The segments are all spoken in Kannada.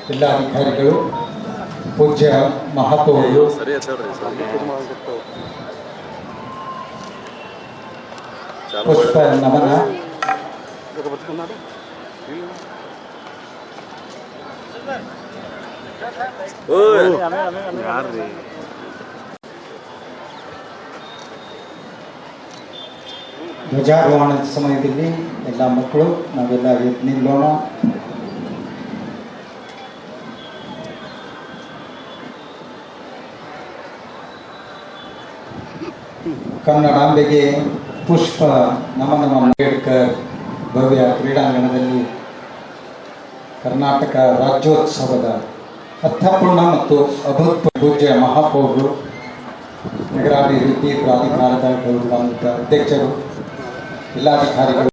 ಜಿಲ್ಲಾಧಿಕಾರಿಗಳು, ಪೂಜ್ಯ ಮಹಾಪೌರರು, ಪುಷ್ಪ ನಮನ, ಧ್ವಜಾರೋಹಣದ ಸಮಯದಲ್ಲಿ ಎಲ್ಲ ಮಕ್ಕಳು ನಾವೆಲ್ಲ ಎದ್ದು ನಿಲ್ಲೋಣ. ಕನ್ನಡಾಂಬೆಗೆ ಪುಷ್ಪ ನಮನ. ಅಂಬೇಡ್ಕರ್ ಭವ್ಯ ಕ್ರೀಡಾಂಗಣದಲ್ಲಿ ಕರ್ನಾಟಕ ರಾಜ್ಯೋತ್ಸವದ ಅರ್ಥಪೂರ್ಣ ಮತ್ತು ಅಭೂತಪೂರ್ವ ಪೂಜ್ಯ ಮಹಾಪೌರರು, ನಗರಾಭಿವೃದ್ಧಿ ಪ್ರಾಧಿಕಾರದ ಗೌರವಾನ್ವಿತ ಅಧ್ಯಕ್ಷರು, ಜಿಲ್ಲಾಧಿಕಾರಿಗಳು,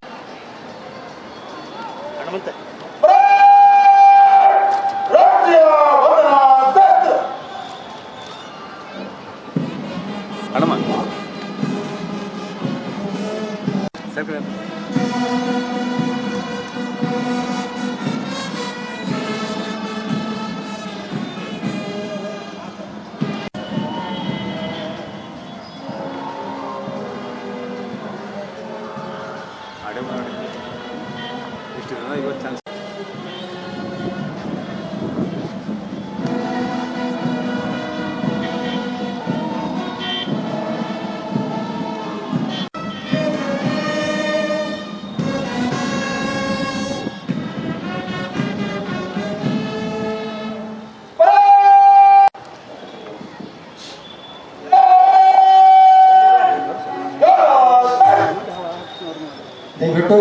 ದಯವಿಟ್ಟು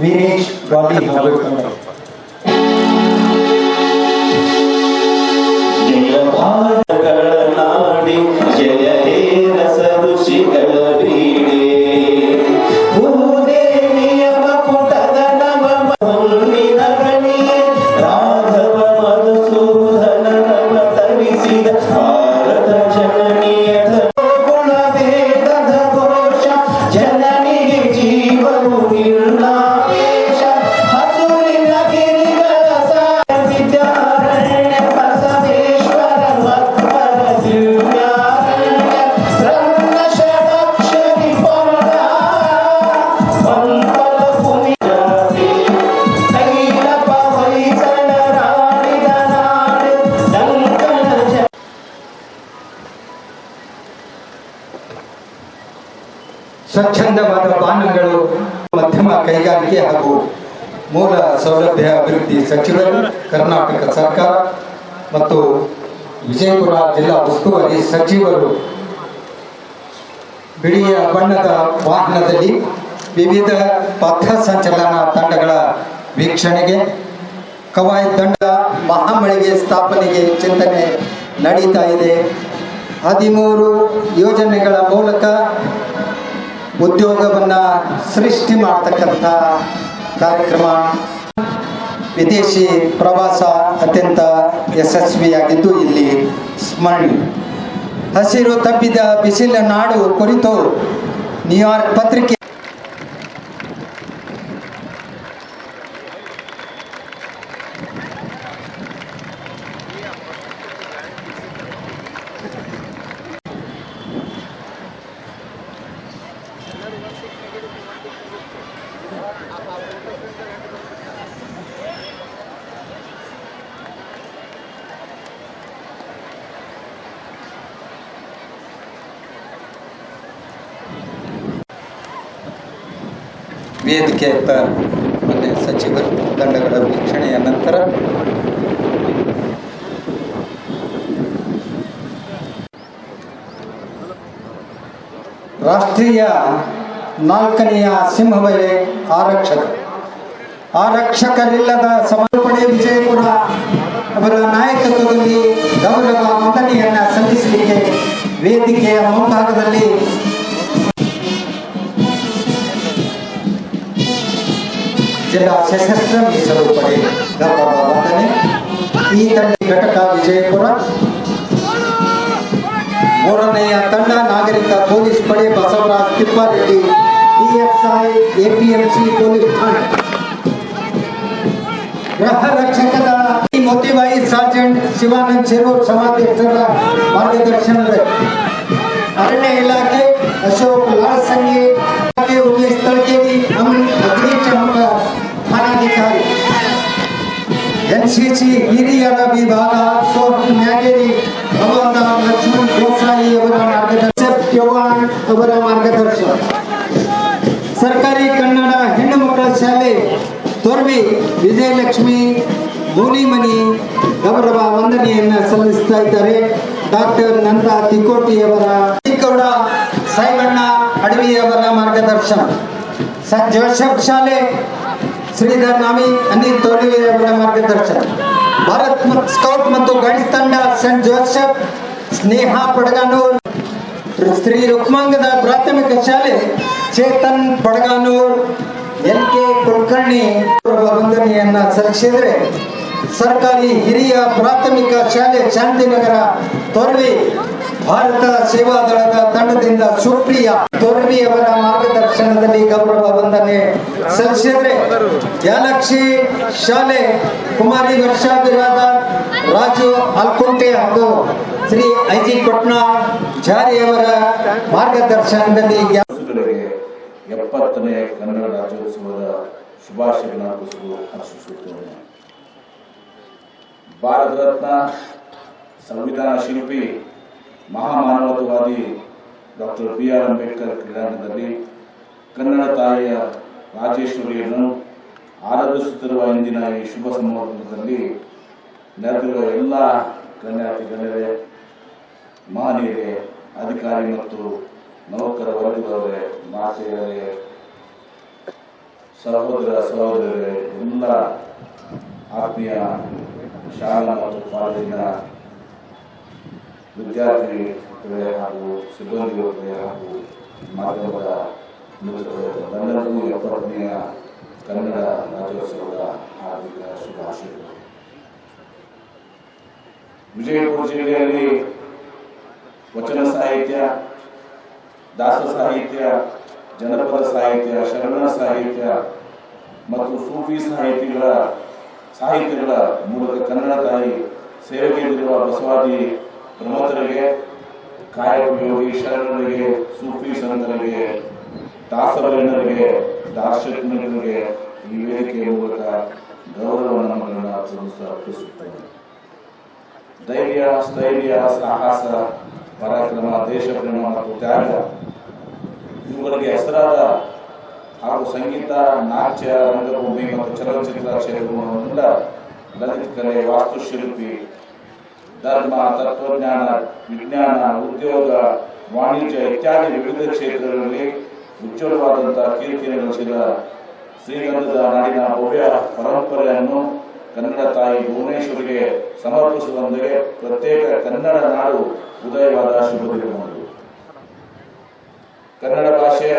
ವೀರೇಶ್ ಗಾಲಿ ಮಾಡಬೇಕು. ಜಯ ಭಾರತಗಳ ನಾಡಿ, ಜಯ ಹೇ ರಸ ಋಷಿಗಳ ಬೀಡೆ, ಭೂದೇವಿಯ ಮಕುಟದ ನವ ಹುಲ್ಲಿನ ಗಣಿ, ರಾಘವ ಮಧುಸೂದನ ನವ ತರಿಸಿದ ಭಾರತ ಜನನಿಯ ಗುಣವೇದದ ಘೋಷ, ಜನನಿಗೆ ಜೀವನು ನಿರ್ನಾವೇಶ, ಹಸುರಿನ ಗಿರಿಗಳ ಸಾಹಿತ್ಯಾರಣ್ಯ ಬಸವೇಶ್ವರ ಮಧ್ವರ ದಿವ್ಯಾರಣ್ಯ, ರನ್ನ ಷಡಕ್ಷರಿ ಪೌರ ಪಂಪಲ ಪುನಿಜಾತಿ, ತೈಲಪ ಹೊಯ್ಸಳ ರಾಣಿದ ನಾಡು ಲಂಕನ ಸ್ವಚ್ಛಂದವಾದ ಪಾನಗಳು, ಮಧ್ಯಮ ಕೈಗಾರಿಕೆ ಹಾಗೂ ಮೂಲ ಸೌಲಭ್ಯ ಅಭಿವೃದ್ಧಿ ಸಚಿವರು, ಕರ್ನಾಟಕ ಸರ್ಕಾರ ಮತ್ತು ವಿಜಯಪುರ ಜಿಲ್ಲಾ ಉಸ್ತುವಾರಿ ಸಚಿವರು ಬಿಳಿಯ ಬಣ್ಣದ ವಾಹನದಲ್ಲಿ ವಿವಿಧ ಪಥ ಸಂಚಲನ ತಂಡಗಳ ವೀಕ್ಷಣೆಗೆ, ಕವಾಯತ್ ದಂಡ ಮಹಾಮಳಿಗೆ ಸ್ಥಾಪನೆಗೆ ಚಿಂತನೆ ನಡೀತಾ ಇದೆ. 13 ಯೋಜನೆಗಳ ಮೂಲಕ ಉದ್ಯೋಗವನ್ನು ಸೃಷ್ಟಿ ಮಾಡ್ತಕ್ಕಂಥ ಕಾರ್ಯಕ್ರಮ. ವಿದೇಶಿ ಪ್ರವಾಸ ಅತ್ಯಂತ ಯಶಸ್ವಿಯಾಗಿದ್ದು ಇಲ್ಲಿ ಸ್ಮರಣೆ. ಹಸಿರು ತಪ್ಪಿದ ಬಿಸಿಲ ನಾಡು ಕುರಿತು ನ್ಯೂಯಾರ್ಕ್ ಪತ್ರಿಕೆ ವೇದಿಕೆ ಮಾನ್ಯ ಸಚಿವರು ತಂಡಗಳ ವೀಕ್ಷಣೆಯ ನಂತರ ರಾಷ್ಟ್ರೀಯ 4ನೆಯ ಸಿಂಹವೇ ಆರಕ್ಷಕರಿಲ್ಲದ ಸಮರ್ಪಣೆ. ವಿಜಯಪುರ ಅವರ ನಾಯಕತ್ವದಲ್ಲಿ ಗೌರವ ವಂದನೆಯನ್ನು ಸಲ್ಲಿಸಲಿಕ್ಕೆ ವೇದಿಕೆಯ ಮುಂಭಾಗದಲ್ಲಿ ಜಿಲ್ಲಾ ಸಶಸ್ತ್ರ ಮೀಸಲು ಪಡೆ ಗೌರವ ವಂದನೆ. ಈ ತಂಡ ಘಟಕ ವಿಜಯಪುರ. 3ನೆಯ ತಂಡ ನಾಗರಿಕ ಪೊಲೀಸ್ ಪಡೆ Basavaraj Tippareddy, PSI, APMC police ಠಾಣೆ. ಗೃಹ ರಕ್ಷಕದ मोतीबाई सार्जेंट शिवानंद शिरूर समाधीस्थರ मार्गदर्शनದಲ್ಲಿ अरण्य इलाके अशोक लालसंगी के उमेश तड़केरी अग्निशामक थानाधिकारी एनसीसी ಹಿರಿಯರ ವಿಭಾಗ ಸೋಹನ್ ನ್ಯಾಗೇರಿ ಭಗವಂತ ಲಕ್ಷ್ಮಣ್ ಗೋಸಾಯಿ ಅವರ ಮಾರ್ಗದರ್ಶನ ಸರ್ಕಾರಿ ಕನ್ನಡ ಹೆಣ್ಣು ಮಕ್ಕಳ ಶಾಲೆ ತೋರ್ವಿ ವಿಜಯಲಕ್ಷ್ಮಿ ಮೂಲಿಮನಿ ಗೌರವ ವಂದನೆಯನ್ನು ಸಲ್ಲಿಸ್ತಾ ಇದ್ದಾರೆ. ಡಾಕ್ಟರ್ ನಂದಾ ತಿಕೋಟಿ ಅವರ ಗೌಡ ಸಾಯಿಬಣ್ಣ ಅಡವಿಯವರ ಮಾರ್ಗದರ್ಶನ. ಸೆಂಟ್ ಜೋಸೆಫ್ ಶಾಲೆ ಶ್ರೀಧರ್ ನಾಮಿ ಅನಿಲ್ ತೋಳಿಯವರ ಮಾರ್ಗದರ್ಶನ. ಭಾರತ್ ಸ್ಕೌಟ್ ಮತ್ತು ಗೈಡ್ಸ್ ತಂಡ ಸೆಂಟ್ ಜೋಸೆಫ್ ಸ್ನೇಹಾ ಪಡಗಾನೂರ್. ಶ್ರೀ ರುಕ್ಮಾಂಗದ ಪ್ರಾಥಮಿಕ ಶಾಲೆ ಚೇತನ್ ಪಡಗಾನೂರ್ LK ಕುಲಕರ್ಣಿ ವಂದನೆಯನ್ನ ಸಲ್ಲಿಸಿದರೆ ಸರ್ಕಾರಿ ಹಿರಿಯ ಪ್ರಾಥಮಿಕ ಶಾಲೆ ಶಾಂತಿನಗರ ತೋರ್ವಿ ಭಾರತ ಸೇವಾದಳದ ತಂಡದಿಂದ ಸುಪ್ರಿಯಾ ತೋರ್ವಿ ಅವರ ಮಾರ್ಗದರ್ಶನದಲ್ಲಿ ಗೌರವ ವಂದನೆ ಸಲ್ಲಿಸಿದರೆ ಗ್ಯಾಲಕ್ಸಿ ಶಾಲೆ ಕುಮಾರಿ ವರ್ಷಾ ಬಿರಾದಾರ್ ರಾಜು ಅಲ್ಕುಂಟೆ ಹಾಗೂ ಶ್ರೀ IG ಕೊಟ್ನಾ ಜಾರಿ ಅವರ ಮಾರ್ಗದರ್ಶನದಲ್ಲಿ 70ನೇ ಕನ್ನಡ ರಾಜ್ಯೋತ್ಸವದ ಶುಭಾಶಯಗಳನ್ನು ಹರ್ಷಿಸುತ್ತೇನೆ. ಭಾರತ ರತ್ನ ಸಂವಿಧಾನ ಶಿಲ್ಪಿ ಮಹಾಮಾನವತಾವಾದಿ ಡಾಕ್ಟರ್ BR ಅಂಬೇಡ್ಕರ್ ಕ್ರೀಡಾಂಗಣದಲ್ಲಿ ಕನ್ನಡ ತಾಯಿಯ ರಾಜೇಶ್ವರಿಯನ್ನು ಆರಾಧಿಸುತ್ತಿರುವ ಇಂದಿನ ಈ ಶುಭ ಸಂದರ್ಭದಲ್ಲಿ ನೆರೆದಿರುವ ಎಲ್ಲ ಗಣ್ಯಾತಿ ಗಣ್ಯರೇ, ಮಹನೀಯರೇ, ಅಧಿಕಾರಿ ಮತ್ತು ನೌಕರ ವರ್ಗದವರೇ, ಮಾತೆಯರೇ, ಸಹೋದರ ಸಹೋದರರೇ, ಎಲ್ಲ ಆತ್ಮೀಯ ಶಾಲಾ ಮತ್ತು ಕಾಲೇಜಿನ ವಿದ್ಯಾರ್ಥಿಗಳೇ ಹಾಗೂ ಸಿಬ್ಬಂದಿಗಳೇ ಹಾಗೂ ಮಾಧ್ಯಮದ ಮಿತ್ರರೆಲ್ಲರಿಗೂ 70ನೇ ಕನ್ನಡ ರಾಜ್ಯೋತ್ಸವದ ಹಾರ್ದಿಕ ಶುಭಾಶಯಗಳು. ವಿಜಯಪುರ ಜಿಲ್ಲೆಯಲ್ಲಿ ವಚನ ಸಾಹಿತ್ಯ, ದಾಸ ಸಾಹಿತ್ಯ, ಜನಪದ ಸಾಹಿತ್ಯ, ಶರಣ ಸಾಹಿತ್ಯ ಮತ್ತು ಸೂಫಿ ಸಾಹಿತ್ಯಗಳ ಮೂಲಕ ಕನ್ನಡ ತಾಯಿ ಸೇವೆಗೆಂದಿರುವ ಬಸವಾದಿ ಪ್ರಮುಖರಿಗೆ, ಕಾಯಕಯೋಗಿ ಶರಣರಿಗೆ, ಸೂಫಿ ಸಂತರಿಗೆ, ದಾಸವರ್ಣರಿಗೆ, ದಾರ್ಶನಿಕರಿಗೆ ಈ ವೇದಿಕೆಯ ಮೂಲಕ ಗೌರವ ನಮನಗಳನ್ನು ಅರ್ಪಿಸುತ್ತೇನೆ. ಧೈರ್ಯ, ಸ್ಥೈರ್ಯ, ಸಾಹಸ, ಪರಾಕ್ರಮ, ದೇಶ ಪ್ರೇಮ ಮತ್ತು ತ್ಯಾಗ ಇವುಗಳಿಗೆ ಹೆಸರಾದ ಹಾಗೂ ಸಂಗೀತ, ನಾಟ್ಯ, ರಂಗಭೂಮಿ ಮತ್ತು ಚಲನಚಿತ್ರ ಕ್ಷೇತ್ರವನ್ನೆಲ್ಲ ಲಲಿತ ಕಲೆ, ವಾಸ್ತುಶಿಲ್ಪಿ, ಧರ್ಮ, ತತ್ವಜ್ಞಾನ, ವಿಜ್ಞಾನ, ಉದ್ಯೋಗ, ವಾಣಿಜ್ಯ ಇತ್ಯಾದಿ ವಿವಿಧ ಕ್ಷೇತ್ರಗಳಲ್ಲಿ ಉಜ್ವಲವಾದಂತಹ ಕೀರ್ತಿಯನ್ನು ಗಳಿಸಿದ ಶ್ರೀಗಂಧದ ನಾಡಿನ ಭವ್ಯ ಪರಂಪರೆಯನ್ನು ಕನ್ನಡ ತಾಯಿ ಭುವನೇಶ್ವರಿಗೆ ಸಮರ್ಪಿಸುವಂತೆ ಪ್ರತ್ಯೇಕ ಕನ್ನಡ ನಾಡು ಉದಯವಾದ ಶುಭ ದಿನವಾಗಿದೆ. ಕನ್ನಡ ಭಾಷೆಯ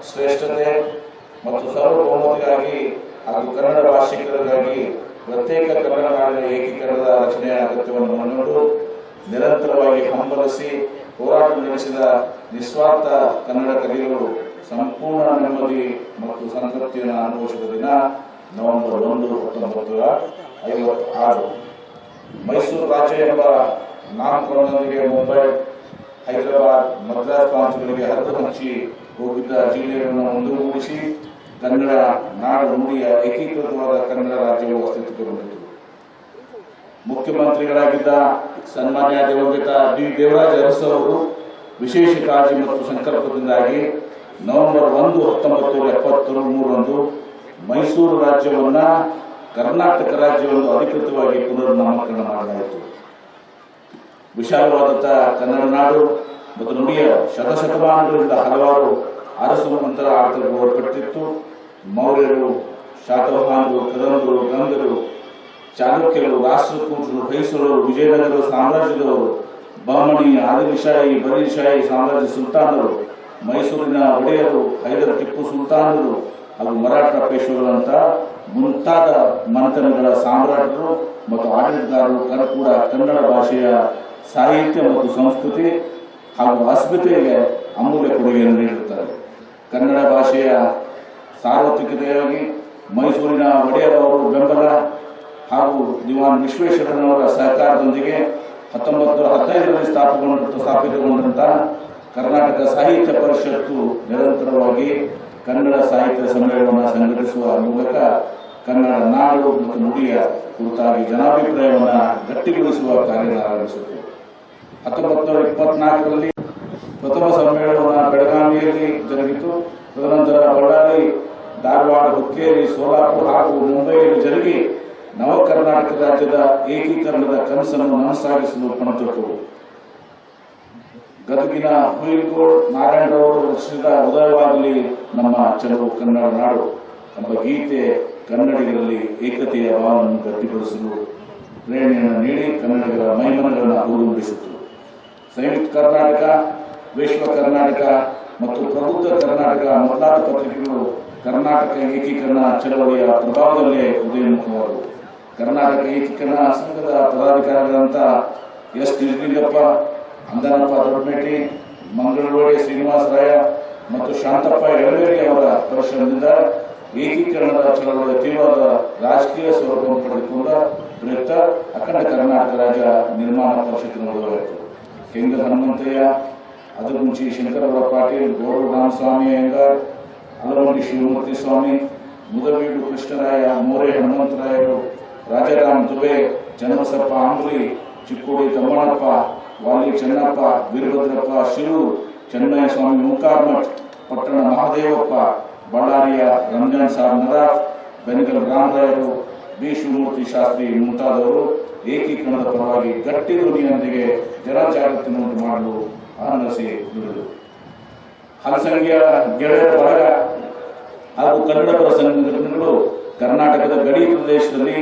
ಶ್ರೇಷ್ಠತೆ ಮತ್ತು ಸಾರ್ವಭೌಮತೆಗಾಗಿ ಹಾಗೂ ಕನ್ನಡ ಭಾಷಿಕರಿಗಾಗಿ ಪ್ರತ್ಯೇಕ ಕನ್ನಡ ನಾಡಿನ ಏಕೀಕರಣದ ರಚನೆಯ ಅಗತ್ಯವನ್ನು ಮನಗಂಡು ನಿರಂತರವಾಗಿ ಹಂಬಲಿಸಿ ಹೋರಾಟ ನಡೆಸಿದ ನಿಸ್ವಾರ್ಥ ಕನ್ನಡ ಕಲಿಯಲು ಸಂಪೂರ್ಣ ನೆಮ್ಮದಿ ಮತ್ತು ಸಂತೃಪ್ತಿಯನ್ನು ಅನುಭವಿಸಿದ ದಿನ ನವೆಂಬರ್ 1, 1956. ಮೈಸೂರು ರಾಜ್ಯ ಎಂಬ ನಾಮಕರಣದೊಂದಿಗೆ ಮುಂಬೈ, ಹೈದರಾಬಾದ್, ಮದ್ರಾಸ್ ಪ್ರಾಂತ್ಯಗಳಿಗೆ ಹರಿದು ಹಂಚಿ ಹೋಗಿದ್ದ ಜಿಲ್ಲೆಯನ್ನು ಮುಂದುಗೂಡಿಸಿ ಕನ್ನಡ ನಾಡು ನುಡಿಯ ಏಕೀಕೃತವಾದ ಕನ್ನಡ ರಾಜ್ಯವು ಅಸ್ತಿತ್ವಕ್ಕೆ ಬಂದಿತು. ಮುಖ್ಯಮಂತ್ರಿಗಳಾಗಿದ್ದ ಸನ್ಮಾನ್ಯ ದಿವಂಗತ ಡಿ ದೇವರಾಜ ಅರಸು ಅವರು ವಿಶೇಷ ಕಾಳಜಿ ಮತ್ತು ಸಂಕಲ್ಪದಿಂದಾಗಿ ನವೆಂಬರ್ 1, 1973 ಮೈಸೂರು ರಾಜ್ಯವನ್ನ ಕರ್ನಾಟಕ ರಾಜ್ಯವನ್ನು ಅಧಿಕೃತವಾಗಿ ಪುನರ್ನಾಮಕರಣ ಮಾಡಲಾಯಿತು. ವಿಶಾಲವಾದಂತಹ ಕನ್ನಡ ನಾಡು ಮತ್ತು ನುಡಿಯ ಶತಶತಮಾನಗಳಿಂದ ಹಲವಾರು ಅರಸು ನಂತರ ಆಡಳಿತಕ್ಕೆ ಒಳಪಟ್ಟಿತ್ತು. ಮೌರ್ಯರು, ಶಾತವಾಹನರು, ಕದಂಬರು, ಗಂಗರು, ಚಾಲುಕ್ಯರು, ರಾಷ್ಟ್ರಕೂಟರು, ಹೊಯ್ಸಳರು, ವಿಜಯನಗರ ಸಾಮ್ರಾಜ್ಯದವರು, ಬಹಮನಿ, ಆದಿಲಶಾಹಿ, ಬರೀಶಾಹಿ ಸಾಮ್ರಾಜ್ಯ ಸುಲ್ತಾನರು, ಮೈಸೂರಿನ ಒಡೆಯರು, ಹೈದರ್ ಟಿಪ್ಪು ಸುಲ್ತಾನರು ಹಾಗೂ ಮರಾಠ ಪೇಶ್ವೆಗಳಂತ ಮುಂತಾದ ಮಂಥನಗಳ ಸಾಮ್ರಾಟರು ಮತ್ತು ಆಡಳಿತಗಾರರು ಕೂಡ ಕನ್ನಡ ಭಾಷೆಯ ಸಾಹಿತ್ಯ ಮತ್ತು ಸಂಸ್ಕೃತಿ ಹಾಗೂ ಅಸ್ಮಿತೆಗೆ ಅಮೂಲ್ಯ ಕೊಡುಗೆಯನ್ನು ನೀಡುತ್ತಾರೆ. ಕನ್ನಡ ಭಾಷೆಯ ಸಾರ್ವತ್ರಿಕತೆಯಾಗಿ ಮೈಸೂರಿನ ಒಡೆಯರವರು ಬೆಂಬಲ ಹಾಗೂ ದಿವಾನ್ ವಿಶ್ವೇಶ್ವರಯ್ಯನವರ ಸಹಕಾರದೊಂದಿಗೆ 1915ರಲ್ಲಿ ಸ್ಥಾಪಿತಗೊಂಡಂಥ ಕರ್ನಾಟಕ ಸಾಹಿತ್ಯ ಪರಿಷತ್ತು ನಿರಂತರವಾಗಿ ಕನ್ನಡ ಸಾಹಿತ್ಯ ಸಮ್ಮೇಳನ ಸಂಘಟಿಸುವ ಮೂಲಕ ಕನ್ನಡ ನಾಡು ಮತ್ತು ನುಡಿಯ ಕುರಿತಾಗಿ ಜನಾಭಿಪ್ರಾಯವನ್ನು ಗಟ್ಟಿಗೊಳಿಸುವ ಕಾರ್ಯ ಆರಂಭಿಸಿತು. 1924ರಲ್ಲಿ ಪ್ರಥಮ ಸಮ್ಮೇಳನ ಬೆಳಗಾವಿಯಲ್ಲಿ ಜರುಗಿತು. ತದನಂತರ ಬಳ್ಳಾರಿ, ಧಾರವಾಡ, ಹುಕ್ಕೇರಿ, ಸೋಲಾಪುರ ಹಾಗೂ ಮುಂಬೈಯಲ್ಲಿ ಜರುಗಿ ನವ ಕರ್ನಾಟಕ ರಾಜ್ಯದ ಏಕೀಕರಣದ ಕನಸನ್ನು ನನಸಾಗಿಸಲು ಪಣತೊಟ್ಟು. ಗದಗಿನ ಹುಯಿಲ್ಗೋಳ್ ನಾರಾಯಣರವರು ರಚಿಸಿದ ಉದಯವಾಗಲಿ ನಮ್ಮ ಚೆಲುವು ಕನ್ನಡ ನಾಡು ಎಂಬ ಗೀತೆ ಕನ್ನಡಿಗರಲ್ಲಿ ಏಕತೆಯ ಭಾವವನ್ನು ಗಟ್ಟಿಗೊಳಿಸಲು ಪ್ರೇರಣೆಯನ್ನು ನೀಡಿ ಕನ್ನಡಿಗರ ಮೈಮನಗಳನ್ನು ಹುರಿದುಂಬಿಸಿತು. ಸಂಯುಕ್ತ ಕರ್ನಾಟಕ, ವಿಶ್ವ ಕರ್ನಾಟಕ ಮತ್ತು ಪ್ರಬುದ್ಧ ಕರ್ನಾಟಕ ಮೊದಲಾದ ಪತ್ರಿಕೆಗಳು ಕರ್ನಾಟಕ ಏಕೀಕರಣ ಚಳವಳಿಯ ಪ್ರಭಾವದಲ್ಲೇ ಉದಯೋನ್ಮುಖವಾದವು. ಕರ್ನಾಟಕ ಏಕೀಕರಣ ಸಂಘದ ಪದಾಧಿಕಾರಿಗಳಂತ ಎಸ್ ನಿಜಲಿಂಗಪ್ಪ, ಅಂದನಪ್ಪ ದೊಡ್ಡಮೇಟಿ, ಮಂಗಳೂರು ಶ್ರೀನಿವಾಸರಾಯ ಮತ್ತು ಶಾಂತಪ್ಪ ಎಳವೇರಿ ಅವರ ಪರಿಶ್ರಮದಿಂದ ಏಕೀಕರಣದ ಚಳವಳಿಯ ತೀವ್ರವಾದ ರಾಜಕೀಯ ಸ್ವರೂಪವನ್ನು ಪಡೆದುಕೊಂಡ ಪ್ರಯುಕ್ತ ಅಖಂಡ ಕರ್ನಾಟಕ ರಾಜ್ಯ ನಿರ್ಮಾಣ ಪರಿಷತ್ತಿನ ಉದಯವಾಯಿತು. ಕೆಂಗಲ್ ಹನುಮಂತಯ್ಯ, ಅದಗುಂಚಿ ಶಂಕರರಾವ್ ಪಾಟೀಲ್, ಗೋಡು ರಾಮಸ್ವಾಮಿ ಅಯ್ಯಂಗಾರ್, ಅಲವಂಡಿ ಶಿವಮೂರ್ತಿ ಸ್ವಾಮಿ, ಮುದವೀಡು ಕೃಷ್ಣರಾಯ, ಮೋರೆ ಹನುಮಂತರಾಯರು, ರಾಜಾರಾಮ್ ದುಬೆ, ಚನ್ನಬಸಪ್ಪ ಆಂಬ್ರಿ, ಚಿಕ್ಕೋಡಿ ತಮ್ಮಣ್ಣಪ್ಪ, ವಾಲಿ ಚೆನ್ನಪ್ಪ, ವೀರಭದ್ರಪ್ಪ ಶಿರೂರ್, ಚೆನ್ನಯ್ಯ ಸ್ವಾಮಿ ಮುಕ್ಕಾರ್ಮಠ್, ಪಟ್ಟಣ ಮಹಾದೇವಪ್ಪ, ಬಳ್ಳಾರಿಯ ರಂಜಾನ್ ಸಾಬ್ ನರಾಫ್, ಬೆನಗಲ್ ರಾಮರಾಯರು, ಬಿ ಶಿವಮೂರ್ತಿ ಶಾಸ್ತ್ರಿ ಮುಂತಾದವರು ಏಕೀಕರಣದ ಪರವಾಗಿ ಗಟ್ಟಿ ಧ್ವನಿಯೊಂದಿಗೆ ಜನಜಾಗೃತಿಯನ್ನು ಮಾಡಲು ಆನಂದಿಸಿ ದುಡಿದರು. ಹಲಸಂಖ್ಯ ಗೆಳೆಯರ ಬಳಗ ಹಾಗೂ ಕನ್ನಡಪರ ಸಂಘಟನೆಗಳು ಕರ್ನಾಟಕದ ಗಡಿ ಪ್ರದೇಶದಲ್ಲಿ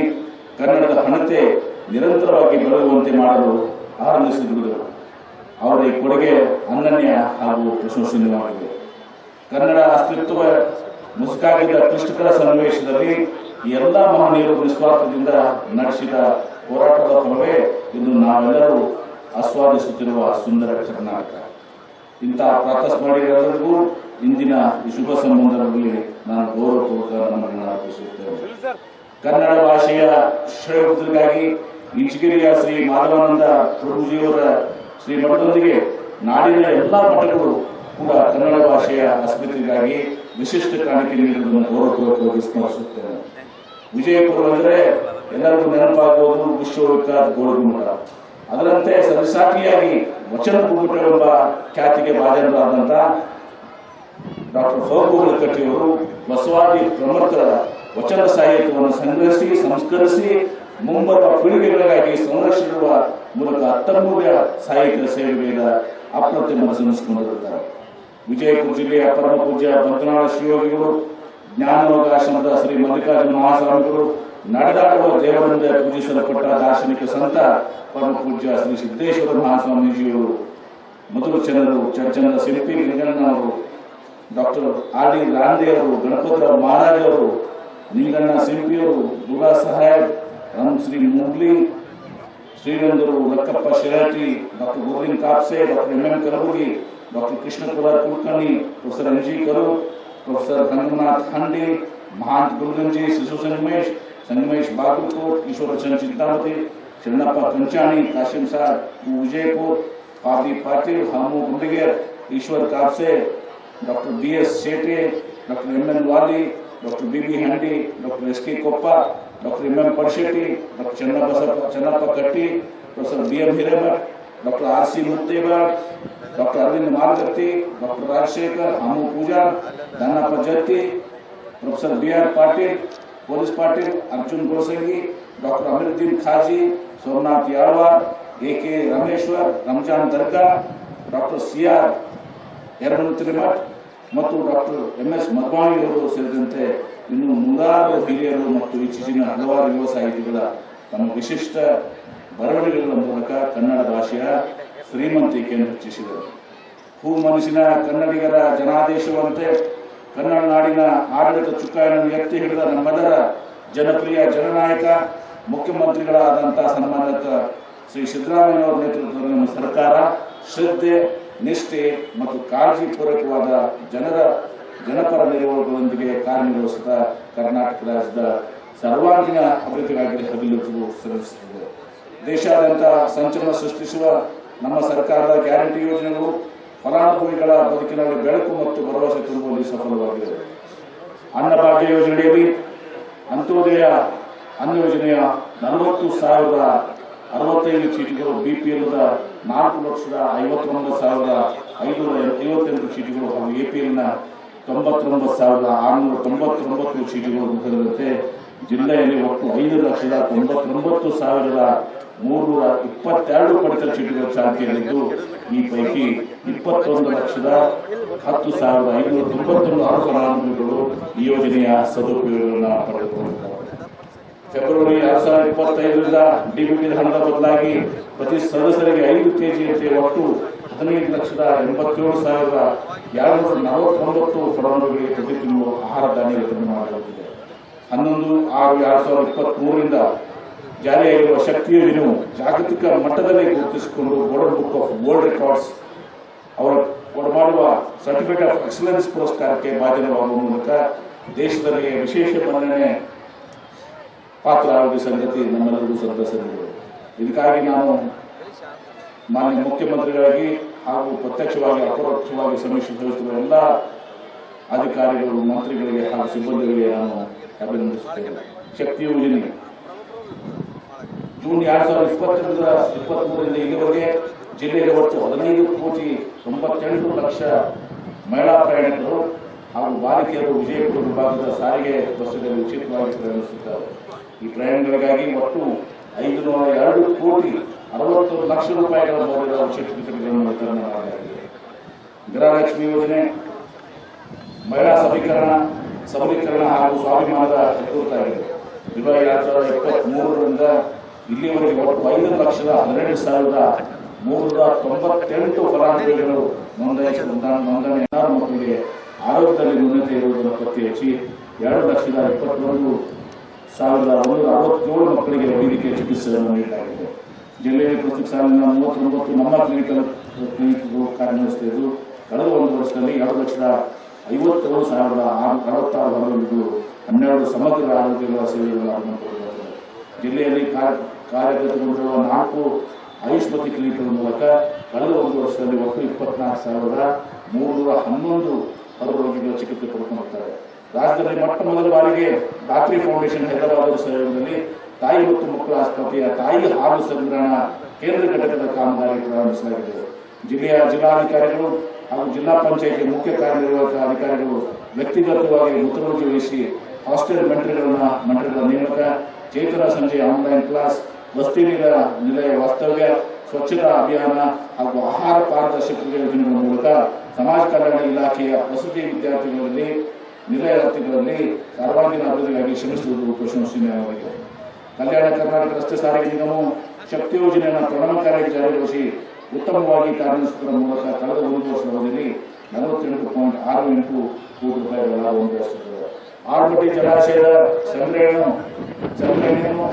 ಕನ್ನಡದ ಹಣತೆ ನಿರಂತರವಾಗಿ ಬೆಳಗುವಂತೆ ಮಾಡಲು ಆರಂಭಿಸಿ ದುಡಿದರು. ಅವರ ಈ ಕೊಡುಗೆ ಅನನ್ಯ ಹಾಗೂ ಪ್ರಶಂಸನೀಯವಾಗಿದೆ. ಕನ್ನಡ ಅಸ್ತಿತ್ವ ಮುಸುಕಾಗಿದ್ದ ಕ್ಲಿಷ್ಟಕರ ಸನ್ನಿವೇಶದಲ್ಲಿ ಈ ಎಲ್ಲ ಮಹನೀಯರು ನಿಸ್ವಾರ್ಥದಿಂದ ನಡೆಸಿದ ಹೋರಾಟದ ಫಲವೇ ಇಂದು ನಾವೆಲ್ಲರೂ ಆಸ್ವಾದಿಸುತ್ತಿರುವ ಸುಂದರ ಕರ್ನಾಟಕ. ಇಂತಹ ಪ್ರಾತಸ್ಮರಣೆಗಳಿಗೂ ಇಂದಿನ ಈ ಶುಭ ಸಂಬಂಧದಲ್ಲಿ ನಾನು ಗೌರವಪೂರ್ವಕ ನಮ್ಮನ್ನು ಅರ್ಪಿಸುತ್ತೇನೆ. ಕನ್ನಡ ಭಾಷೆಯ ಶ್ರೇಯೋಭಿವೃದ್ಧಿಗಾಗಿ ಇಂಚಗಿರಿಯ ಶ್ರೀ ಮಾಧವಾನಂದ ಪ್ರಭುಜಿಯವರ ಶ್ರೀಮಠದೊಂದಿಗೆ ನಾಡಿನ ಎಲ್ಲ ಮಠಗಳು ಕೂಡ ಕನ್ನಡ ಭಾಷೆಯ ಅಸ್ಮಿತೆಗಾಗಿ ವಿಶಿಷ್ಟ ಕಾಣಿಕೆ ನೀಡುವುದನ್ನು ಗೌರವಪೂರ್ವಕವಾಗಿ ಸ್ಮರಿಸುತ್ತೇನೆ. ವಿಜಯಪುರ ಅಂದರೆ ಎಲ್ಲರಿಗೂ ನೆನಪಾಗುವುದು ವಿಶ್ವವಿಖ್ಯಾತ ಗೋಳಗುಮ್ಮಟ. ಅದರಂತೆ ಸರಿಸಾಟಿಯಾಗಿ ವಚನ ಗುಮ್ಮಟವೆಂಬ ಖ್ಯಾತಿಗೆ ಭಾಜನರಾದಂಥ ಡಾಕ್ಟರ್ ಫೌಕುಲಕಟ್ಟಿಯವರು ಬಸವಾದಿ ಪ್ರಮುಖರ ವಚನ ಸಾಹಿತ್ಯವನ್ನು ಸಂಗ್ರಹಿಸಿ ಸಂಸ್ಕರಿಸಿ ಮುಂಬರುವ ಪೀಳಿಗೆಗಳಿಗಾಗಿ ಸಂರಕ್ಷಿಸುವ ಮೂಲಕ ಅತ್ಯಮೂಲ್ಯ ಸಾಹಿತ್ಯ ಸೇವೆಯಿಂದ ಅಪ್ರತಿಮ ಸಲ್ಲಿಸಿಕೊಂಡಿರುತ್ತಾರೆ. ವಿಜಯಪುರ ಜಿಲ್ಲೆಯ ಪರಮ ಪೂಜ್ಯ ಬಂಕನಾಳ ಶ್ರೀಯೋಗಿಗಳು, ಜ್ಞಾನಯೋಗಾಶ್ರಮದ ಶ್ರೀ ಮಲ್ಲಿಕಾರ್ಜುನ ಮಹಾಸ್ವಾಮಿಗಳು, ನಡೆದಾಡುವ ದೇವರಿಂದ ಪೂಜಿಸಲ್ಪಟ್ಟ ದಾರ್ಶನಿಕ ಸಂತ ಪರಮ ಪೂಜ್ಯ ಶ್ರೀ ಸಿದ್ದೇಶ್ವರ ಮಹಾಸ್ವಾಮೀಜಿಯವರು, ಮಧುರ ಚಂದ್ರರು, ಚರ್ಚನದ ಶಿಲ್ಪಿ ಲಿಂಗಣ್ಣವರು, ಡಾಕ್ಟರ್ ಆರ್ ಡಿ ರಾಂದೇವರು, ಗಣಪತರಾವ್ ಮಹಾರಾಜವರು, ನಿಂಗಣ್ಣ ಸಿಂಪಿಯವರು, ದುರ್ಗಾ ಸಹಾಯ್, ರಾಮ್ ಶ್ರೀ ಮುಗ್ಲಿ, ಶ್ರೀರಂದರು, Lakkappa Shirati, doctor Govind Kapse, doctor M Kalburgi, doctor Krishnakumara Kulkarni, professor M G Karu, professor Ranganath Khandi, Mahant Guruganji, Shishu Sangamesh Bagalkot, Ishwarchand Chintamati, Sharanappa Kanchani, Kashim Sab Vijaypur, Pabi Patil, Hamu Gundiger, Ishwar Kapse, doctor B S Shete, doctor M N Wali, doctor B B Handi, doctor S K Koppa, doctor M M Padshetti, doctor Chennappa Katti, professor B M Hiremath, doctor R C Muttebal, doctor Arvind Malagatti, doctor Rajashekhar, Hamu Pujar, Danappa Jatti, professor B R Patil, police Patil, Arjun Gosangi, doctor Amiruddin Khazi, Somnath Yalwar, A K Rameshwar, Ramzan Darga, doctor C R Yaramanatirimath ಮತ್ತು ಡಾಕ್ಟರ್ ಎಂ ಎಸ್ ಮಧ್ವಾಣಿಯವರು ಸೇರಿದಂತೆ ಇನ್ನು ನೂರಾರು ಹಿರಿಯರು ಮತ್ತು ಇತ್ತೀಚಿನ ಹಲವಾರು ಯುವ ಸಾಹಿತಿಗಳ ತಮ್ಮ ವಿಶಿಷ್ಟ ಬರವಣಿಗೆಗಳ ಮೂಲಕ ಕನ್ನಡ ಭಾಷೆಯ ಶ್ರೀಮಂತಿಕೆಯನ್ನು ಹೆಚ್ಚಿಸಿದರು. ಹೂ ಮನಸ್ಸಿನ ಕನ್ನಡಿಗರ ಜನಾದೇಶವಂತೆ ಕನ್ನಡ ನಾಡಿನ ಆಡಳಿತ ಚುಕ್ಕಾಣಿಯನ್ನು ಎತ್ತಿ ಹಿಡಿದ ನಮ್ಮೆಲ್ಲರ ಜನಪ್ರಿಯ ಜನನಾಯಕ ಮುಖ್ಯಮಂತ್ರಿಗಳಾದಂಥ ಸನ್ಮಾನಿತ ಶ್ರೀ ಸಿದ್ದರಾಮಯ್ಯನವರ ನೇತೃತ್ವದ ನಮ್ಮ ಸರ್ಕಾರ ಶ್ರದ್ಧೆ, ನಿಷ್ಠೆ ಮತ್ತು ಕಾಳಜಿಪೂರ್ವಕವಾದ ಜನಪರ ನಿರ್ವಹಣೆಗಳೊಂದಿಗೆ ಕಾರ್ಯನಿರ್ವಹಿಸಿದ ಕರ್ನಾಟಕ ರಾಜ್ಯದ ಸರ್ವಾಂಗೀಣ ಅಭಿವೃದ್ಧಿಗಾಗಿ ಹಗಲಿರುವುದು ಶ್ರಮಿಸುತ್ತದೆ. ದೇಶಾದ್ಯಂತ ಸಂಚಲನ ಸೃಷ್ಟಿಸುವ ನಮ್ಮ ಸರ್ಕಾರದ ಗ್ಯಾರಂಟಿ ಯೋಜನೆಗಳು ಫಲಾನುಭವಿಗಳ ಬದುಕಿನಲ್ಲಿ ಬೆಳಕು ಮತ್ತು ಭರವಸೆ ತುಂಬುವಲ್ಲಿ ಸಫಲವಾಗಿದೆ. ಅನ್ನಭಾಗ್ಯ ಯೋಜನೆಯಲ್ಲಿ ಅಂತ್ಯೋದಯ ಅನ್ನ ಯೋಜನೆಯ 40,065 ಚೀಟಿಗಳು, ಬಿಪಿಎಲ್ದ 4,59,558 ಚೀಟಿಗಳು ಹಾಗೂ ಎಪಿಎಲ್ನ 99,699 ಚೀಟಿಗಳು ಮುಖದಂತೆ ಜಿಲ್ಲೆಯಲ್ಲಿ ಒಟ್ಟು 5,99,322 ಪಡಿತರ ಚೀಟಿಗಳು ಚಾಲ್ತಿಯಲ್ಲಿದ್ದು, ಈ ಪೈಕಿ 21,10,591 ಫಲಾನುಭವಿಗಳು ಈ ಯೋಜನೆಯ ಸದುಪಯೋಗವನ್ನು ಪಡೆದುಕೊಂಡಿದ್ದಾರೆ. ಫೆಬ್ರವರಿ 2025ರಿಂದ ಡಿಬಿಟಿ ಹಣದ ಬದಲಾಗಿ ಪ್ರತಿ ಸದಸ್ಯರಿಗೆ 5 ಕೆಜಿಯಂತೆ ಒಟ್ಟು 15,87,249 ಫಲಾನುಭವಿಗಳಿಗೆ ಪ್ರತಿ ತಿಂಗಳು ಆಹಾರ ಧಾನ್ಯ ವಿತರಣೆ ಮಾಡಲಾಗುತ್ತಿದೆ. 11/6/2023ರಿಂದ ಜಾರಿಯಾಗಿರುವ ಶಕ್ತಿ ಯೋಜನೆಯು ಜಾಗತಿಕ ಮಟ್ಟದಲ್ಲಿ ಗುರುತಿಸಿಕೊಂಡು golden book of world records ಅವರು ಮಾಡುವ ಸರ್ಟಿಫಿಕೇಟ್ ಆಫ್ ಎಕ್ಸಲೆನ್ಸ್ ಪುರಸ್ಕಾರಕ್ಕೆ ಭಾಜನವಾಗುವ ಮೂಲಕ ದೇಶದಲ್ಲಿ ವಿಶೇಷ ಮನ್ನಣೆ ಪಾತ್ರರಾಗುವ ಸಂಗತಿ ನಮ್ಮೆಲ್ಲರಿಗೂ ಸಂತಸವಿದೆ. ಇದಕ್ಕಾಗಿ ನಾನು ಮಾನ್ಯ ಮುಖ್ಯಮಂತ್ರಿಗಳಾಗಿ ಹಾಗೂ ಪ್ರತ್ಯಕ್ಷವಾಗಿ ಅಪರೋಕ್ಷವಾಗಿ ಸಮೀಕ್ಷಿಸುತ್ತಿರುವ ಎಲ್ಲ ಅಧಿಕಾರಿಗಳು, ಮಂತ್ರಿಗಳಿಗೆ ಹಾಗೂ ಸಿಬ್ಬಂದಿಗಳಿಗೆ ನಾನು ಅಭಿನಂದಿಸುತ್ತೇನೆ. ಶಕ್ತಿ ಯೋಜನೆ ಜೂನ್ 2023ರಿಂದ ಇಲ್ಲಿವರೆಗೆ ಜಿಲ್ಲೆಯಲ್ಲಿ ಒಟ್ಟು 15,98,00,000 ಮಹಿಳಾ ಪ್ರಯಾಣಿಕರು ಹಾಗೂ ಬಾಲಕಿಯರು ವಿಜಯಪುರ ವಿಭಾಗದ ಸಾರಿಗೆ ಬಸ್ಸುಗಳಲ್ಲಿ ಉಚಿತವಾಗಿ ಪ್ರಯಾಣಿಸುತ್ತಾರೆ. ಈ ಪ್ರಯಾಣಗಳಿಗಾಗಿ ಒಟ್ಟು 502,60,00,000 ರೂಪಾಯಿಗಳ ಮೌಲ್ಯದ ಉಚಿತ ಟಿಕೆಟ್ಗಳನ್ನು ವಿತರಣೆ ಮಾಡಲಾಗಿದೆ. ಗೃಹಲಕ್ಷ್ಮಿ ಯೋಜನೆ ಮಹಿಳಾ ಸಬಲೀಕರಣ ಹಾಗೂ ಸ್ವಾಭಿಮಾನದ ಹೆಸರುತ್ತಾಗಿದೆ. ಜುಲೈ 2023ರಿಂದ ಇಲ್ಲಿವರೆಗೆ ಒಟ್ಟು 5,12,12,398 ಫಲಾನುಭವಿಗಳು ನೋಂದಣಿ ಮಕ್ಕಳಿಗೆ ಆರೋಗ್ಯದಲ್ಲಿ ನ್ಯೂನತೆ ಇರುವುದನ್ನು ಪತ್ತೆ ಹಚ್ಚಿ 2,21,167 ಮಕ್ಕಳಿಗೆ ವೈದ್ಯಕೀಯ ಚಿಕಿತ್ಸೆಯನ್ನು ನೀಡಲಾಗಿದೆ. ಜಿಲ್ಲೆಯಲ್ಲಿ ಪ್ರಸ್ತುತ ಸಾಲಿನ 39 ನಮ್ಮ ಕ್ಲಿನಿಕ್ಗಳು ಕಾರ್ಯನಿರ್ವಹಿಸುತ್ತಿದ್ದು, ಕಳೆದ ಒಂದು ವರ್ಷದಲ್ಲಿ 2,57,066 ಫಲಾನುಭವಿಗಳು 12 ಸಮಗ್ರ ಆರೋಗ್ಯ ಸೇವೆಗಳನ್ನು ಪಡೆದಿದ್ದಾರೆ. ಜಿಲ್ಲೆಯಲ್ಲಿ ಕಾರ್ಯಗತಗೊಂಡಿರುವ 4 ಆಯುಷ್ಮತಿ ಕ್ಲಿನಿಕ್ಗಳ ಮೂಲಕ ಕಳೆದ ಒಂದು ವರ್ಷದಲ್ಲಿ ಒಟ್ಟು 24,311 ಹೊರರೋಗಿಗಳ ಚಿಕಿತ್ಸೆ ಪಡೆದುಕೊಂಡಿದ್ದಾರೆ. ರಾಜ್ಯದಲ್ಲಿ ಮೊಟ್ಟ ಮೊದಲ ಬಾರಿಗೆ ದಾತ್ರಿ ಫೌಂಡೇಶನ್ ಹೈದರಾಬಾದ್ ಸಹಯೋಗದಲ್ಲಿ ತಾಯಿ ಮತ್ತು ಮಕ್ಕಳ ಆಸ್ಪತ್ರೆಯ ತಾಯಿ ಹಾಲು ಸಂಗ್ರಹಣಾ ಕೇಂದ್ರ ಘಟಕದ ಕಾಮಗಾರಿ ಪ್ರಾರಂಭಿಸಲಾಗಿದೆ. ಜಿಲ್ಲೆಯ ಜಿಲ್ಲಾಧಿಕಾರಿಗಳು ಹಾಗೂ ಜಿಲ್ಲಾ ಪಂಚಾಯಿತಿ ಮುಖ್ಯ ಕಾರ್ಯನಿರ್ವಾಹಕ ಅಧಿಕಾರಿಗಳು ವ್ಯಕ್ತಿಗತವಾಗಿ ಮುತುವರ್ಜಿ ವಹಿಸಿ ಹಾಸ್ಟೆಲ್ ಮೆಂಟರ್ಗಳ ನೇಮಕ, ಚೇತನ ಸಂಜೆ ಆನ್ಲೈನ್ ಕ್ಲಾಸ್, ವಸತಿ ನಿಲಯ ವಾಸ್ತವ್ಯ, ಸ್ವಚ್ಛತಾ ಅಭಿಯಾನ ಹಾಗೂ ಆಹಾರ ಪಾರದರ್ಶಕತೆ ಯೋಜನೆಗಳ ಮೂಲಕ ಸಮಾಜ ಕಲ್ಯಾಣ ಇಲಾಖೆಯ ವಸತಿ ವಿದ್ಯಾರ್ಥಿಗಳಲ್ಲಿ ನಿಲಯಗಳಲ್ಲಿ ಸರ್ವಾಂಗೀಣ ಅಭಿವೃದ್ಧಿಗಾಗಿ ಶ್ರಮಿಸುವುದು ಪ್ರಶಂಸನೀಯವಾಗಿದೆ. ಕಲ್ಯಾಣ ಕರ್ನಾಟಕ ರಸ್ತೆ ಸಾರಿಗೆ ನಿಗಮವು ಶಕ್ತಿ ಯೋಜನೆಯನ್ನು ಪರಿಣಾಮಕಾರಿಯಾಗಿ ಜಾರಿಗೊಳಿಸಿ ಉತ್ತಮವಾಗಿ ಕಾರ್ಯನಿರ್ವಹಿಸುವುದರ ಮೂಲಕ ಕಳೆದ ಒಂದು ವರ್ಷದ ಅವಧಿಯಲ್ಲಿ 48.68 ಕೋಟಿ ರೂಪಾಯಿಗಳ ಲಾಭವನ್ನು ಗಳಿಸುತ್ತದೆ. ಆಲ್ಮಟ್ಟಿ ಜಲಾಶಯದ ಸಂಗ್ರಹಣೆಯನ್ನು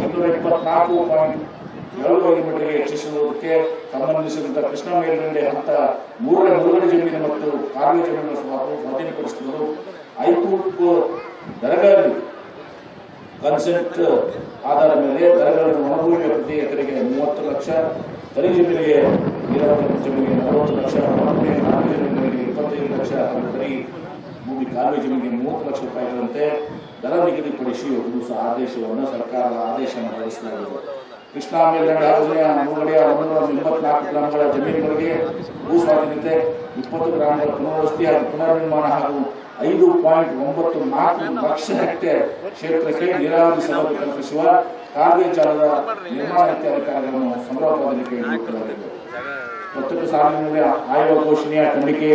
224.75 ಮೀಟರ್ಗೆ ಹೆಚ್ಚಿಸುವುದಕ್ಕೆ ಸಂಬಂಧಿಸಿದಂತೆ ಕೃಷ್ಣಾ ಮೇಲ್ದಂಡೆ ಹಂತ 3ರ ಮುಳುಗಡೆ ಜಮೀನು ಮತ್ತು ಕಾಲುವೆ ಜಮೀನು ಸ್ವಾಧೀನಪಡಿಸಿಕೊಳ್ಳಲು ಹೈಕೋರ್ಟ್ ದರಗಳಲ್ಲಿ ಕನ್ಸೆಂಟ್ ಆಧಾರದ ಮೇಲೆ ದರಗಳನ್ನು ಒಣಭೂಮಿಯ ಪ್ರತಿ ಎಕರೆಗೆ 30 ಲಕ್ಷ, ಕರಿ ಜಮೀನಿಗೆ ನೀರಾವರಿ ಜಮೀನಿಗೆ 40 ಲಕ್ಷ, ಒಣಭೂಮಿಯ ಕಾಲುವೆ ಜಮೀನಿಗೆ 25 ಲಕ್ಷ ಹಾಗೂ ಕರಿ ಭೂಮಿ ಕಾಲುವೆ ಜಮೀನಿಗೆ 30 ಲಕ್ಷ ರೂಪಾಯಿಗಳಂತೆ ದರ ನಿಗದಿಪಡಿಸಿ ಒಂದು ಆದೇಶವನ್ನು ಸರ್ಕಾರದ ಆದೇಶವನ್ನು ಹೊರಡಿಸಲಾಗಿದೆ. ಕೃಷ್ಣಾ ಮೇಲ್ದಂಡೆ ಯೋಜನೆಯ ಮುಳುಗಡೆಯ 184 ಗ್ರಾಮಗಳ ಜಮೀನುಗಳಿಗೆ ಭೂ ಸ್ವಾಧೀನತೆ, 20 ಗ್ರಾಮಗಳ ಪುನರ್ವಸತಿ ಹಾಗೂ ಪುನರ್ನಿರ್ಮಾಣ ಹಾಗೂ 5.94 ಲಕ್ಷ ಹೆಕ್ಟೇರ್ ಕ್ಷೇತ್ರಕ್ಕೆ ನೀರಾವರಿ ಸೌಲಭ್ಯ ಕಲ್ಪಿಸುವ ಕಾಲುವೆ ಜಾಲದ ನಿರ್ಮಾಣ ಇತ್ಯಾದಿ ಕಾರ್ಯಗಳನ್ನು ಸಂಭ್ರಮದಲ್ಲಿ ನೀಡಲಾಗಿದೆ. ಪ್ರಸ್ತುತ ಸಾಲಿನಲ್ಲಿ ಆಯೋಗ ಘೋಷಣೆಯ ಖಂಡಿಕೆ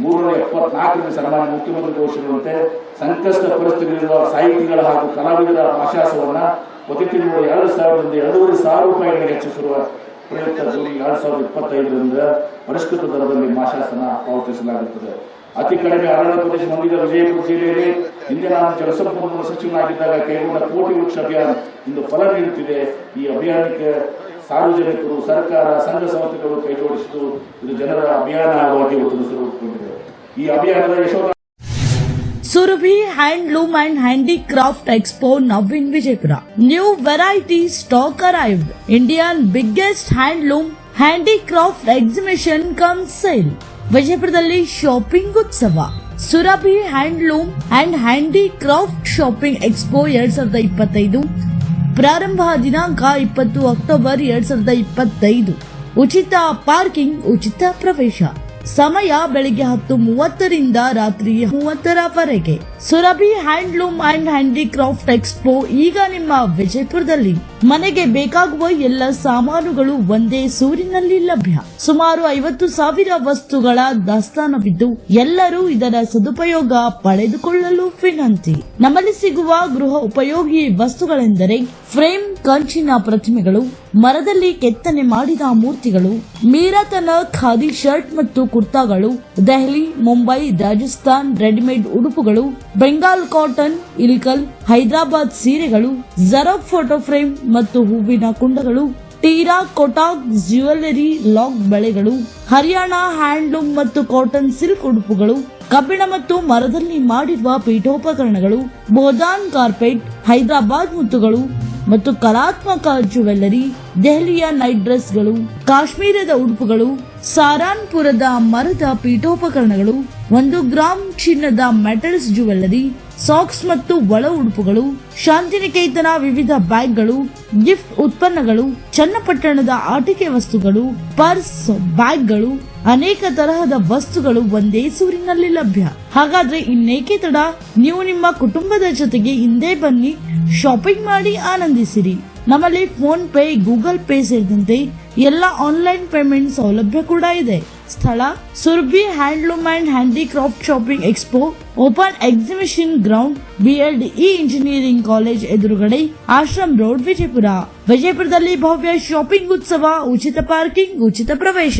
374ನೇ ಸನ್ಮಾನ್ಯ ಮುಖ್ಯಮಂತ್ರಿ ಘೋಷಣೆಯಂತೆ ಸಂಕಷ್ಟ ಪರಿಸ್ಥಿತಿಗಳಿರುವ ಸಾಹಿತಿಗಳ ಹಾಗೂ ಕಲಾವಿದರ ಆಶಾಸವನ್ನು ಪ್ರತಿ ತಿಂಗಳು 2,000ರಿಂದ 2,500 ರೂಪಾಯಿಗಳಿಗೆ ಹೆಚ್ಚಿಸಿರುವ ಪ್ರಯುಕ್ತ ಜೂನ್ 2025ರಿಂದ ಪರಿಷ್ಕೃತ ದರದಲ್ಲಿ ಮಾಶಾಸನ ಪಾವತಿಸಲಾಗುತ್ತದೆ. ಅತಿ ಕಡಿಮೆ ಅರಣ್ಯ ಪ್ರದೇಶ ಹೊಂದಿದ ವಿಜಯಪುರ ಜಿಲ್ಲೆಯಲ್ಲಿ ಹಿಂದೆ ನಾನು ಜಲಸಂಪನ್ಮೂಲ ಸಚಿವನಾಗಿದ್ದಾಗ ಕೈಗೊಂಡ ಕೋಟಿ ವೃಕ್ಷ ಅಭಿಯಾನ ಇಂದು ಫಲ ನೀಡುತ್ತಿದೆ. ಈ ಅಭಿಯಾನಕ್ಕೆ ಸಾರ್ವಜನಿಕರು, ಸರ್ಕಾರ, ಸಂಘ ಸಂಸ್ಥೆಗಳು ಕೈಜೋಡಿಸಿದ್ದು ಇದು ಜನರ ಅಭಿಯಾನವಾಗಿ ರೂಪಿಸಿಕೊಂಡಿದೆ. ಈ ಅಭಿಯಾನದ Yashoda Surabhi Handloom and Handicraft Expo now in Vijaypura. New variety stock arrived. India's biggest handloom handicraft exhibition comes sale. ವಿಜಯಪುರದಲ್ಲಿ ಶಾಪಿಂಗ್ ಉತ್ಸವ. Surabhi handloom and handicraft shopping expo 2025 ಪ್ರಾರಂಭ ದಿನಾಂಕ 20 ಅಕ್ಟೋಬರ್ 2025. ಉಚಿತ ಪಾರ್ಕಿಂಗ್, ಉಚಿತ ಪ್ರವೇಶ. ಸಮಯ ಬೆಳಿಗ್ಗೆ 10:30 ರಾತ್ರಿ 30 Surabhi handloom and handicraft expo ಈಗ ನಿಮ್ಮ ವಿಜಯಪುರದಲ್ಲಿ. ಮನೆಗೆ ಬೇಕಾಗುವ ಎಲ್ಲ ಸಾಮಾನುಗಳು ಒಂದೇ ಸೂರಿನಲ್ಲಿ ಲಭ್ಯ. ಸುಮಾರು 50,000 ವಸ್ತುಗಳ ದಾಸ್ತಾನವಿದ್ದು ಎಲ್ಲರೂ ಇದರ ಸದುಪಯೋಗ ಪಡೆದುಕೊಳ್ಳಲು ವಿನಂತಿ. ನಮ್ಮಲ್ಲಿ ಸಿಗುವ ಗೃಹ ಉಪಯೋಗಿ ವಸ್ತುಗಳೆಂದರೆ ಫ್ರೇಮ್ ಕಂಚಿನ ಪ್ರತಿಮೆಗಳು, ಮರದಲ್ಲಿ ಕೆತ್ತನೆ ಮಾಡಿದ ಮೂರ್ತಿಗಳು, ಮೀರತನ ಖಾದಿ ಶರ್ಟ್ ಮತ್ತು ಕುರ್ತಾಗಳು, ದೆಹಲಿ, ಮುಂಬೈ, ರಾಜಸ್ಥಾನ್ ರೆಡಿಮೇಡ್ ಉಡುಪುಗಳು, ಬೆಂಗಾಲ್ ಕಾಟನ್, ಇಲ್ಕಲ್, ಹೈದರಾಬಾದ್ ಸೀರೆಗಳು, ಜರೋಕ್ ಫೋಟೋ ಫ್ರೇಮ್ ಮತ್ತು ಹೂವಿನ ಕುಂಡಗಳು, ಟೀರಾ ಕೊಟಾಕ್ ಜ್ಯುವೆಲರಿ ಲಾಕ್ ಬಳೆಗಳು, ಹರಿಯಾಣ ಹ್ಯಾಂಡ್ಲೂಮ್ ಮತ್ತು ಕಾಟನ್ ಸಿಲ್ಕ್ ಉಡುಪುಗಳು, ಕಬ್ಬಿಣ ಮತ್ತು ಮರದಲ್ಲಿ ಮಾಡಿರುವ ಪೀಠೋಪಕರಣಗಳು, ಬೋದಾನ್ ಕಾರ್ಪೆಟ್, ಹೈದರಾಬಾದ್ ಮುತ್ತುಗಳು ಮತ್ತು ಕಲಾತ್ಮಕ ಜ್ಯುವೆಲರಿ, ದೆಹಲಿಯ ನೈಟ್ ಡ್ರೆಸ್ಗಳು, ಕಾಶ್ಮೀರದ ಉಡುಪುಗಳು, ಸಾರಾನ್ಪುರದ ಮರದ ಪೀಠೋಪಕರಣಗಳು, 1 ಗ್ರಾಂ ಚಿನ್ನದ ಮೆಟಲ್ಸ್ ಜ್ಯುವೆಲರಿ, ಸಾಕ್ಸ್ ಮತ್ತು ಒಳ ಉಡುಪುಗಳು, ಶಾಂತಿನಿಕೇತನ ವಿವಿಧ ಬ್ಯಾಗ್ಗಳು, ಗಿಫ್ಟ್ ಉತ್ಪನ್ನಗಳು, ಚನ್ನಪಟ್ಟಣದ ಆಟಿಕೆ ವಸ್ತುಗಳು, ಪರ್ಸ್, ಬ್ಯಾಗ್ಗಳು, ಅನೇಕ ತರಹದ ವಸ್ತುಗಳು ಒಂದೇ ಸೂರಿನಲ್ಲಿ ಲಭ್ಯ. ಹಾಗಾದ್ರೆ ಇನ್ನೇಕೆ ತಡ? ನೀವು ನಿಮ್ಮ ಕುಟುಂಬದ ಜೊತೆಗೆ ಹಿಂದೆ ಬನ್ನಿ, ಶಾಪಿಂಗ್ ಮಾಡಿ ಆನಂದಿಸಿರಿ. ನಮ್ಮಲ್ಲಿ ಫೋನ್ ಪೇ, ಗೂಗಲ್ ಪೇ ಸೇರಿದಂತೆ ಎಲ್ಲ ಆನ್ಲೈನ್ ಪೇಮೆಂಟ್ ಸೌಲಭ್ಯ ಕೂಡ ಇದೆ. ಸ್ಥಳ Surabhi handloom and handicraft shopping expo, open exhibition ground, BLDE engineering college ಎದುರುಗಡೆ, ಆಶ್ರಮ್ ರೋಡ್, ವಿಜಯಪುರ. ವಿಜಯಪುರದಲ್ಲಿ ಭವ್ಯ ಶಾಪಿಂಗ್ ಉತ್ಸವ, ಉಚಿತ ಪಾರ್ಕಿಂಗ್, ಉಚಿತ ಪ್ರವೇಶ.